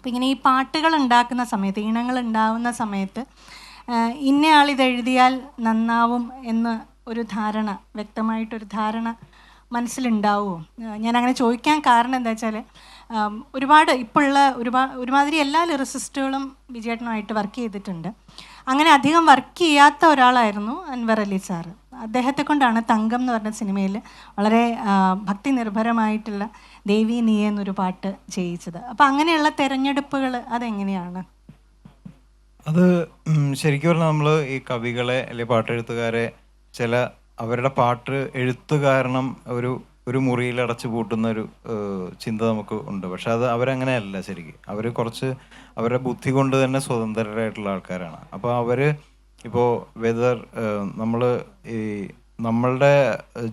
അപ്പോൾ ഇങ്ങനെ ഈ പാട്ടുകൾ ഉണ്ടാക്കുന്ന സമയത്ത്, ഈണങ്ങൾ ഉണ്ടാവുന്ന സമയത്ത് ഇന്നയാൾ ഇതെഴുതിയാൽ നന്നാവും എന്ന് ഒരു ധാരണ, വ്യക്തമായിട്ടൊരു ധാരണ മനസ്സിലുണ്ടാവുമോ? ഞാനങ്ങനെ ചോദിക്കാൻ കാരണം എന്താ വെച്ചാൽ ഒരുപാട് ഇപ്പോഴുള്ള ഒരുമാതിരി എല്ലാ ലിറിസിസ്റ്റുകളും വിജയേട്ടനുമായിട്ട് വർക്ക് ചെയ്തിട്ടുണ്ട്. അങ്ങനെ അധികം വർക്ക് ചെയ്യാത്ത ഒരാളായിരുന്നു അൻവർ അലി സാറ്. അദ്ദേഹത്തെ കൊണ്ടാണ് തങ്കം എന്ന് പറഞ്ഞ സിനിമയിൽ വളരെ ഭക്തി നിർഭരമായിട്ടുള്ള ദേവി നീ എന്നൊരു പാട്ട് ചെയ്യിച്ചത്. അപ്പം അങ്ങനെയുള്ള തിരഞ്ഞെടുപ്പുകൾ അതെങ്ങനെയാണ്? അത് ശരിക്കും പറഞ്ഞാൽ നമ്മൾ ഈ കവികളെ അല്ലെങ്കിൽ പാട്ടെഴുത്തുകാരെ ചില അവരുടെ പാട്ട് എഴുത്ത് കാരണം ഒരു മുറിയിൽ അടച്ചു പൂട്ടുന്ന ഒരു ചിന്ത നമുക്ക് ഉണ്ട്. പക്ഷെ അത് അവരങ്ങനെയല്ല. ശരിക്കും അവർ കുറച്ച് അവരുടെ ബുദ്ധി കൊണ്ട് തന്നെ സ്വതന്ത്രരായിട്ടുള്ള ആൾക്കാരാണ്. അപ്പോൾ അവർ ഇപ്പോൾ നമ്മൾ ഈ നമ്മളുടെ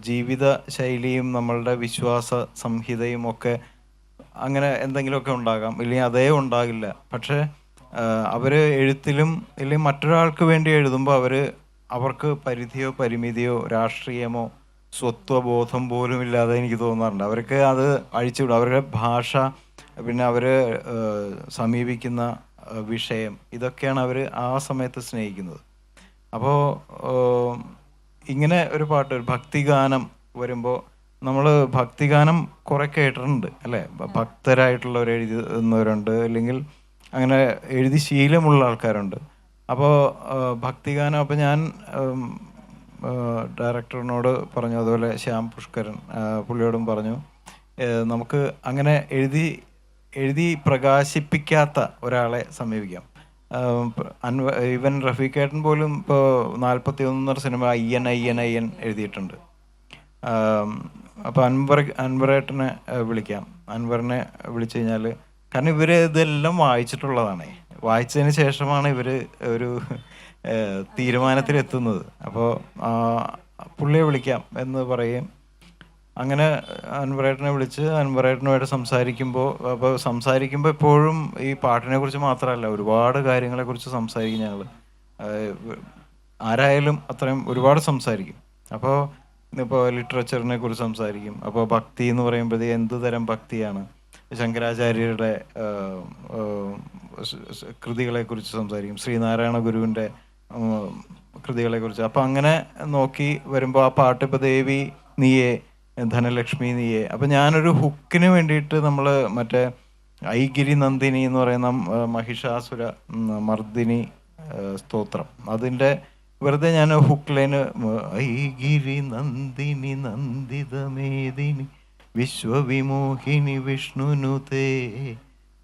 ജീവിത ശൈലിയും നമ്മളുടെ വിശ്വാസ സംഹിതയും ഒക്കെ അങ്ങനെ എന്തെങ്കിലുമൊക്കെ ഉണ്ടാകാം, ഇല്ലെങ്കിൽ അതേ ഉണ്ടാകില്ല. പക്ഷേ അവർ എഴുത്തിലും ഇല്ലെങ്കിൽ മറ്റൊരാൾക്ക് വേണ്ടി എഴുതുമ്പോൾ അവർക്ക് പരിധിയോ പരിമിതിയോ രാഷ്ട്രീയമോ സ്വത്വബോധം പോലും ഇല്ലാതെ എനിക്ക് തോന്നാറുണ്ട്. അവർക്ക് അത് അഴിച്ചുവിടും. അവരുടെ ഭാഷ, പിന്നെ അവർ സമീപിക്കുന്ന വിഷയം, ഇതൊക്കെയാണ് അവർ ആ സമയത്ത് സ്നേഹിക്കുന്നത്. അപ്പോൾ ഇങ്ങനെ ഒരു പാട്ട്, ഒരു ഭക്തിഗാനം വരുമ്പോൾ നമ്മൾ ഭക്തിഗാനം കുറേ കേട്ടിട്ടുണ്ട് അല്ലേ? ഭക്തരായിട്ടുള്ളവർ എഴുതുന്നവരുണ്ട്, അല്ലെങ്കിൽ അങ്ങനെ എഴുതി ശീലമുള്ള ആൾക്കാരുണ്ട്. അപ്പോൾ ഭക്തിഗാനം, അപ്പോൾ ഞാൻ ഡയറക്ടറിനോട് പറഞ്ഞു, അതുപോലെ ശ്യാം പുഷ്കരൻ പുള്ളിയോടും പറഞ്ഞു, നമുക്ക് അങ്ങനെ എഴുതി പ്രകാശിപ്പിക്കാത്ത ഒരാളെ സമീപിക്കാം. ഈവൻ റഫീഖേട്ടൻ പോലും ഇപ്പോൾ 41 സിനിമ അയ്യൻ എഴുതിയിട്ടുണ്ട്. അപ്പോൾ അൻവറേട്ടനെ വിളിക്കാം. അൻവറിനെ വിളിച്ചു കഴിഞ്ഞാൽ, കാരണം ഇവർ ഇതെല്ലാം വായിച്ചിട്ടുള്ളതാണ്. വായിച്ചതിന് ശേഷമാണ് ഇവർ ഒരു തീരുമാനത്തിലെത്തുന്നത്. അപ്പോൾ പുള്ളിയെ വിളിക്കാം എന്ന് പറയും. അങ്ങനെ അൻവറേട്ടനെ വിളിച്ച് അൻവറേട്ടനുമായിട്ട് സംസാരിക്കുമ്പോൾ എപ്പോഴും ഈ പാട്ടിനെ കുറിച്ച് മാത്രമല്ല, ഒരുപാട് കാര്യങ്ങളെക്കുറിച്ച് സംസാരിക്കും ഞങ്ങൾ. ആരായാലും അത്രയും ഒരുപാട് സംസാരിക്കും. അപ്പോൾ ഇപ്പോൾ ലിറ്ററേച്ചറിനെ കുറിച്ച് സംസാരിക്കും. അപ്പോൾ ഭക്തി എന്ന് പറയുമ്പോൾ എന്ത് തരം ഭക്തിയാണ്, ശങ്കരാചാര്യരുടെ കൃതികളെക്കുറിച്ച് സംസാരിക്കും, ശ്രീനാരായണ ഗുരുവിൻ്റെ കൃതികളെക്കുറിച്ച്. അപ്പോൾ അങ്ങനെ നോക്കി വരുമ്പോൾ ആ പാട്ട്, ഇപ്പോൾ ദേവി നീയേ, ധനലക്ഷ്മി നീയേ, അപ്പം ഞാനൊരു ഹുക്കിന് വേണ്ടിയിട്ട് നമ്മൾ മറ്റേ ഐഗിരി നന്ദിനി എന്ന് പറയുന്ന മഹിഷാസുര മർദിനി സ്തോത്രം, അതിൻ്റെ വെറുതെ ഞാൻ ഹുക്ക് ലൈന്, ഐഗിരി നന്ദിനി നന്ദിതമേദിനി വിശ്വവിമോഹിനി വിഷ്ണുനുതേ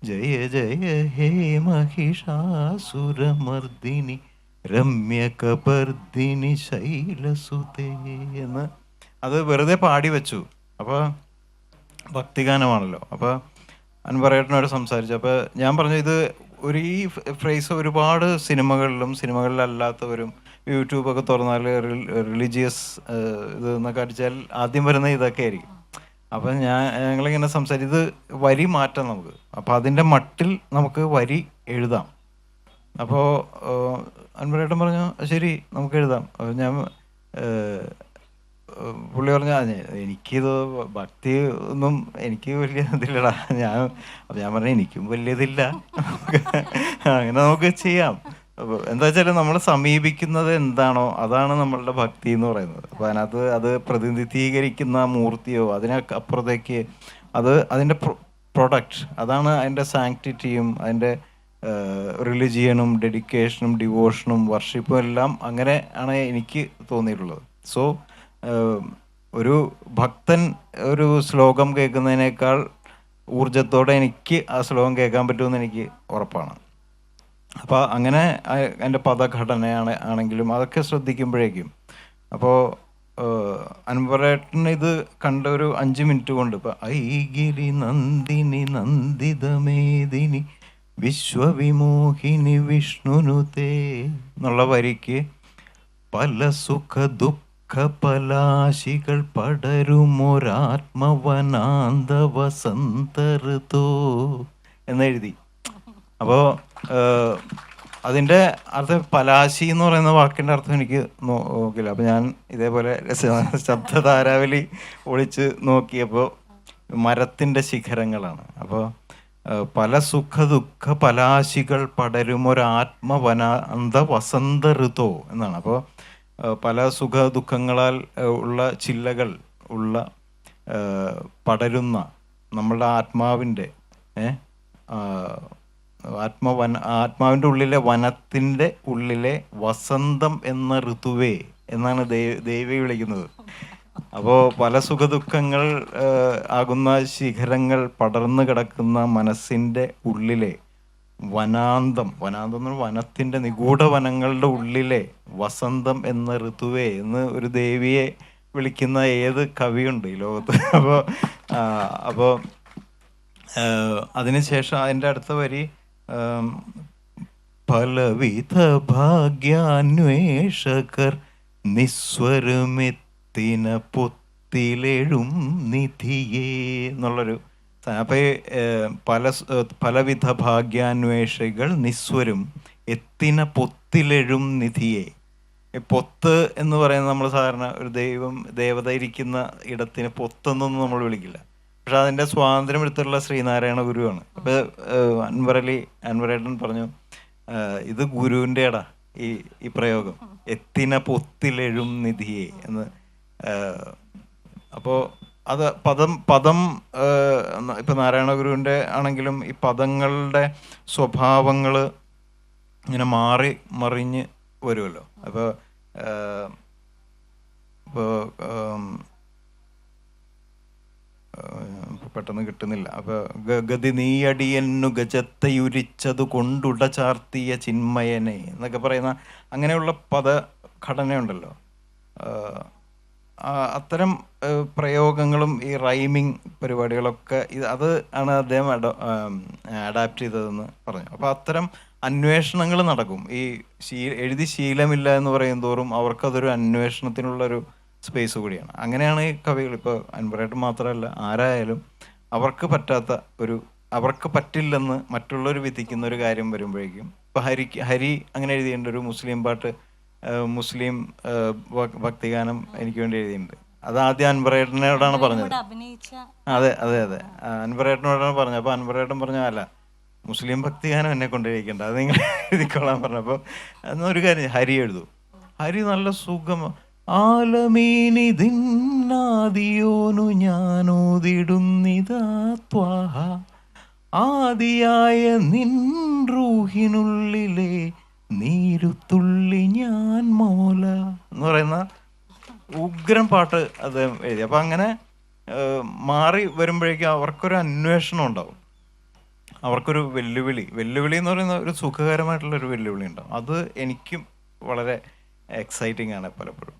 ജയ ജയ ഹേ മഹിഷാസുരമർദിനി രമ്യകപർദിനി ശൈലസുതേ എന്ന് അത് വെറുതെ പാടി വെച്ചു. അപ്പോൾ ഭക്തിഗാനമാണല്ലോ. അപ്പോൾ അൻവറേട്ടനോട് സംസാരിച്ചു. അപ്പോൾ ഞാൻ പറഞ്ഞു, ഈ ഫ്രേസ് ഒരുപാട് സിനിമകളിലല്ലാത്തവരും യൂട്യൂബൊക്കെ തുറന്നാൽ റിലീജിയസ് ഇത് എന്നൊക്കെ അടിച്ചാൽ ആദ്യം വരുന്ന ഇതൊക്കെ ആയിരിക്കും. അപ്പം ഞങ്ങളിങ്ങനെ ഇത് വരി മാറ്റാം നമുക്ക്. അപ്പോൾ അതിൻ്റെ മട്ടിൽ നമുക്ക് വരി എഴുതാം. അപ്പോൾ അൻവറേട്ടൻ പറഞ്ഞു ശരി നമുക്ക് എഴുതാം. ഞാൻ പുള്ളി പറഞ്ഞ, എനിക്കിത് ഭക്തി ഒന്നും എനിക്ക് വലിയ ഇതില്ലടാ. ഞാൻ പറഞ്ഞു എനിക്കും വലിയതില്ല, അങ്ങനെ നമുക്ക് ചെയ്യാം. എന്താ വെച്ചാൽ നമ്മൾ സമീപിക്കുന്നത് എന്താണോ അതാണ് നമ്മളുടെ ഭക്തി എന്ന് പറയുന്നത്. അപ്പോൾ അതിനകത്ത് അത് പ്രതിനിധീകരിക്കുന്ന മൂർത്തിയോ അതിനൊക്കെ അപ്പുറത്തേക്ക് അതിൻ്റെ പ്രൊഡക്റ്റ്, അതാണ് അതിൻ്റെ സാങ്ക്ടിറ്റിയും അതിൻ്റെ റിലിജിയനും ഡെഡിക്കേഷനും ഡിവോഷനും വർഷിപ്പും എല്ലാം അങ്ങനെ ആണ് എനിക്ക് തോന്നിയിട്ടുള്ളത്. സോ ഒരു ഭക്തൻ ഒരു ശ്ലോകം കേൾക്കുന്നതിനേക്കാൾ ഊർജത്തോടെ എനിക്ക് ആ ശ്ലോകം കേൾക്കാൻ പറ്റുമെന്ന് എനിക്ക് ഉറപ്പാണ്. അപ്പോൾ അങ്ങനെ എൻ്റെ പദഘടനയാണെങ്കിലും അതൊക്കെ ശ്രദ്ധിക്കുമ്പോഴേക്കും, അപ്പോൾ അൻവറേട്ടൻ ഇത് കണ്ട ഒരു 5 മിനിറ്റ് കൊണ്ട് ഇപ്പോൾ ഐഗിരി നന്ദിനി നന്ദിതമേദിനി വിശ്വവിമോഹിനി വിഷ്ണുനുതേ എന്നുള്ള വരിക്ക് പല സുഖ ദുഃഖ പലാശികൾ പടരുമൊരാത്മവനാന്ത വസന്തഋതോ എന്നെഴുതി. അപ്പോൾ അതിൻ്റെ അർത്ഥം പലാശി എന്ന് പറയുന്ന വാക്കിൻ്റെ അർത്ഥം എനിക്ക് നോക്കില്ല. അപ്പോൾ ഞാൻ ഇതേപോലെ ശബ്ദധാരാവലി ഒളിച്ച് നോക്കിയപ്പോൾ മരത്തിൻ്റെ ശിഖരങ്ങളാണ്. അപ്പോൾ പല സുഖ ദുഃഖ പലാശികൾ പടരുമൊരാത്മവനാന്ത വസന്ത ഋതോ എന്നാണ്. അപ്പോൾ പല സുഖ ദുഃഖങ്ങളാൽ ഉള്ള ചില്ലകൾ ഉള്ള പടരുന്ന നമ്മളുടെ ആത്മാവിൻ്റെ ആത്മാവിൻ്റെ ഉള്ളിലെ വനത്തിൻ്റെ ഉള്ളിലെ വസന്തം എന്ന ഋതുവേ എന്നാണ് ദേവി വിളിക്കുന്നത്. അപ്പോൾ പല സുഖദുഃഖങ്ങൾ ആകുന്ന ശിഖരങ്ങൾ പടർന്നു കിടക്കുന്ന മനസ്സിൻ്റെ ഉള്ളിലെ വനാന്തം എന്ന് പറഞ്ഞാൽ വനത്തിൻ്റെ നിഗൂഢ വനങ്ങളുടെ ഉള്ളിലെ വസന്തം എന്ന ഋതുവേ എന്ന് ഒരു ദേവിയെ വിളിക്കുന്ന ഏത് കവിയുണ്ട് ഈ ലോകത്ത്? അപ്പോൾ അതിനുശേഷം അതിൻ്റെ അടുത്ത വരി പലവിധ ഭാഗ്യാന്വേഷകർ നിസ്വരമെത്തിന പൊത്തിലെഴും നിധിയേ എന്നുള്ളൊരു. അപ്പോൾ പലവിധ ഭാഗ്യാന്വേഷികൾ നിസ്വരും എത്തിന പൊത്തിലെഴും നിധിയെ. പൊത്ത് എന്ന് പറയുന്നത് നമ്മൾ സാധാരണ ഒരു ദേവത ഇരിക്കുന്ന ഇടത്തിന് പൊത്തെന്നൊന്നും നമ്മൾ വിളിക്കില്ല. പക്ഷെ അതിൻ്റെ സ്വാതന്ത്ര്യം എടുത്തുള്ള ശ്രീനാരായണ ഗുരുവാണ്. അപ്പോൾ അൻവറേട്ടൻ പറഞ്ഞു, ഇത് ഗുരുവിൻ്റെ ഇടാ ഈ പ്രയോഗം, എത്തിന പൊത്തിലെഴും നിധിയെ എന്ന്. അപ്പോൾ അത് പദം ഇപ്പം നാരായണ ഗുരുവിൻ്റെ ആണെങ്കിലും ഈ പദങ്ങളുടെ സ്വഭാവങ്ങൾ ഇങ്ങനെ മറിഞ്ഞ് വരുമല്ലോ. അപ്പോൾ പെട്ടെന്ന് കിട്ടുന്നില്ല. അപ്പോൾ ഗതി നീയടിയന്നു ഗജത്തയുരിച്ചതു കൊണ്ടുട ചാർത്തിയ ചിന്മയനെ എന്നൊക്കെ പറയുന്ന അങ്ങനെയുള്ള പദഘടനയുണ്ടല്ലോ. അത്തരം പ്രയോഗങ്ങളും ഈ റൈമിങ് പരിപാടികളൊക്കെ അത് ആണ് അദ്ദേഹം അഡാപ്റ്റ് ചെയ്തതെന്ന് പറഞ്ഞു. അപ്പോൾ അത്തരം അന്വേഷണങ്ങൾ നടക്കും. ഈ എഴുതി ശീലമില്ല എന്ന് പറയും തോറും അവർക്കതൊരു അന്വേഷണത്തിനുള്ളൊരു സ്പേസ് കൂടിയാണ്. അങ്ങനെയാണ് ഈ കവികൾ, ഇപ്പോൾ അൻവറേട്ടൻ മാത്രമല്ല ആരായാലും അവർക്ക് പറ്റില്ലെന്ന് മറ്റുള്ളവർ വിധിക്കുന്ന ഒരു കാര്യം വരുമ്പോഴേക്കും, ഇപ്പോൾ ഹരി അങ്ങനെ എഴുതിയിട്ടുണ്ട്, ഒരു മുസ്ലിം പാട്ട്, മുസ്ലിം ഭക്തിഗാനം എനിക്ക് വേണ്ടി എഴുതിയിട്ടുണ്ട്. അത് ആദ്യം അൻവറേട്ടനോടാണ് പറഞ്ഞത്. അതെ അൻവറേട്ടനോടാണ് പറഞ്ഞത്. അപ്പോൾ അൻവറേട്ടൻ പറഞ്ഞ അല്ല, മുസ്ലിം ഭക്തിഗാനം എന്നെ കൊണ്ടെഴുതിക്കണ്ട, അത് നിങ്ങൾ എഴുതിക്കൊള്ളാൻ പറഞ്ഞപ്പോൾ എന്നൊരു കാര്യം ഹരി എഴുതൂ. ഹരി നല്ല സുഖം. ആലമീനിതിന്നാദിയോനു ഞാനോതിടുന്നിതാ ത്വാഹ ആദിയായ നിൻ റൂഹിനുള്ളിലെ നീരുത്തുള്ളി ഞാൻ മോല എന്ന് പറയുന്ന ഉഗ്രം പാട്ട് അദ്ദേഹം എഴുതി. അപ്പം അങ്ങനെ മാറി വരുമ്പോഴേക്കും അവർക്കൊരു അന്വേഷണം ഉണ്ടാവും, അവർക്കൊരു വെല്ലുവിളി എന്ന് പറയുന്ന ഒരു സുഖകരമായിട്ടുള്ളൊരു വെല്ലുവിളി ഉണ്ടാവും. അത് എനിക്കും വളരെ എക്സൈറ്റിംഗ് ആണ് പലപ്പോഴും.